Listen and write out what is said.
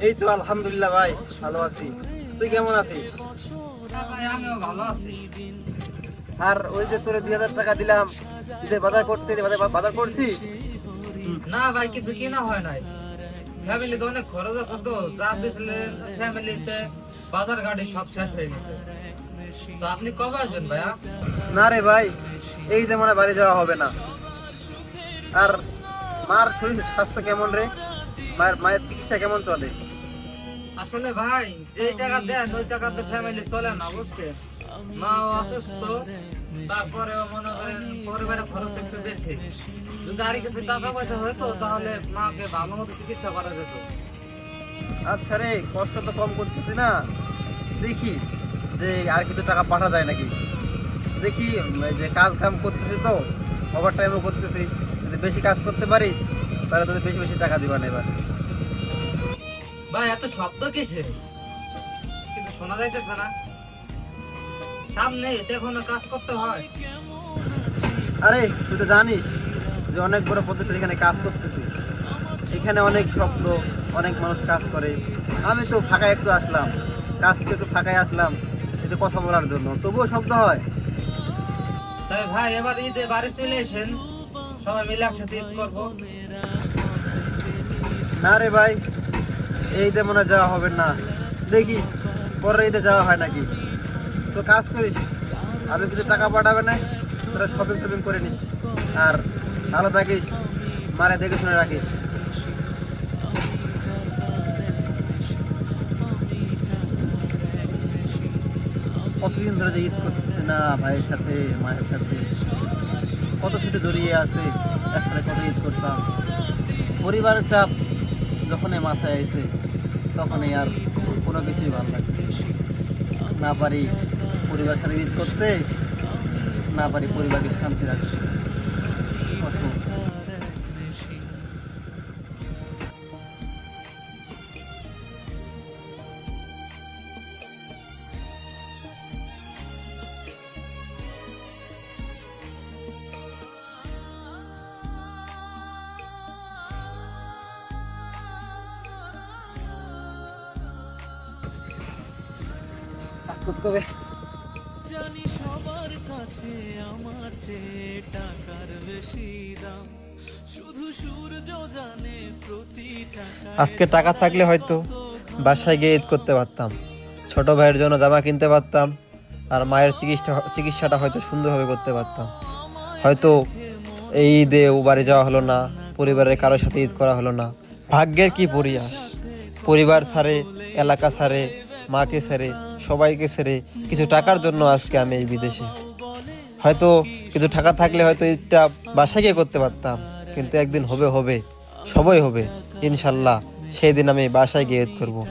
এই তো আলহামদুলিল্লাহ ভাই, ভালো আছি। তুই কেমন আছিস? ভাই আমিও ভালো আছি। আর ওই যে তোরে 2000 টাকা দিলাম ঈদের বাজার করতে, বাজার করছিস? না ভাই, কিছু কিনা হয় নাই। ফ্যামিলিতে অনেক খরচ আছে তো, যা দিয়েছিলেন ফ্যামিলিতে বাজার গাড়ি সব শেষ হয়ে গেছে। তো আপনি কবে আসবেন ভাইয়া? না রে ভাই, এই যে মনে হয় বাড়ি যাওয়া হবে না। আর মার শরীর স্বাস্থ্য কেমন রে? মায়ের চিকিৎসা কেমন চলে? আসলে ভাই, যে টাকা দেন ওই টাকাতে ফ্যামিলি চলে না, বুঝছেন? মাও অসুস্থ, তারপরেও মনে করেন পরিবারের খরচ একটু বেশি। যদি আর কিছু টাকা পয়সা হতো তাহলে মাকে ভালো মতো চিকিৎসা করা যেত। আচ্ছা রে, কষ্ট তো কম করতেছি না, দেখি যে আর কিছু টাকা পাঠা যায় নাকি। দেখি এই যে কাজ কাম করতেছি তো, ওভার টাইমও করতেছি, যদি বেশি কাজ করতে পারি তাহলে তোদের বেশি বেশি টাকা দিবা না এবার। ভাই এত শব্দ কিসে? কিছু শোনা যাইতেছে না? সামনে দেখো না, কাজ করতে হয়। আরে তুই তো জানিস যে অনেক বড় প্রজেক্টের এখানে কাজ করতেছি, এখানে অনেক শব্দ, অনেক মানুষ কাজ করে। আমি তো ফাঁকায় একটু আসলাম, কাজ থেকে একটু ফাঁকায় আসলাম একটু কথা বলার জন্য, তবুও শব্দ হয়। তাই ভাই এবার ঈদে বাড়ি চলে এসেন, সবাই মিলে একসাথে ঈদ করবো। না রে ভাই, এই ঈদে মনে হয় যাওয়া হবে না, দেখি পরের ঈদে যাওয়া হয় নাকি। তো কাজ করিস, আমি কিছু টাকা পাঠাবে না, তোরা শপিং টপিং করে নিস, আর ভালো থাকিস, মারে দেখে শুনে রাখিস। কতদিন ধরে যে ঈদ করতেছে না ভাইয়ের সাথে, মায়ের সাথে, কত স্মৃতি জড়িয়ে আছে, একসাথে কত ঈদ করতাম। পরিবারের চাপ যখনই মাথায় এসে তখনই আর কোনো কিছুই ভালো লাগে না। পারি পরিবারের সাথে ঈদ করতে, না পারি পরিবারকে শান্তি রাখতে। কত কাজ করতে হবে। জানি সবার কাছে আমার চেয়ে টাকার বেশি দাম, শুধু সূর্য জানে প্রতি টাকা। আজকে টাকা থাকলে হয়তো বাসায় গিয়ে ঈদ করতে পারতাম, ছোট ভাইয়ের জন্য জামা কিনতে পারতাম, আর মায়ের চিকিৎসাটা হয়তো সুন্দরভাবে করতে পারতাম। হয়তো এই ঈদে ও বাড়ি যাওয়া হলো না, পরিবারের কারোর সাথে ঈদ করা হলো না। ভাগ্যের কি পরিহাস, পরিবার ছাড়ে, এলাকা ছাড়ে, মাকে ছেড়ে, সবাইকে ছেড়ে কিছু টাকার জন্য আজকে আমি এই বিদেশে। হয়তো কিছু টাকা থাকলে হয়তো ঈদটা বাসায় গিয়ে করতে পারতাম, কিন্তু একদিন হবে, সবই হবে ইনশাল্লাহ। সেই দিন আমি বাসায় গিয়ে ঈদ করবো।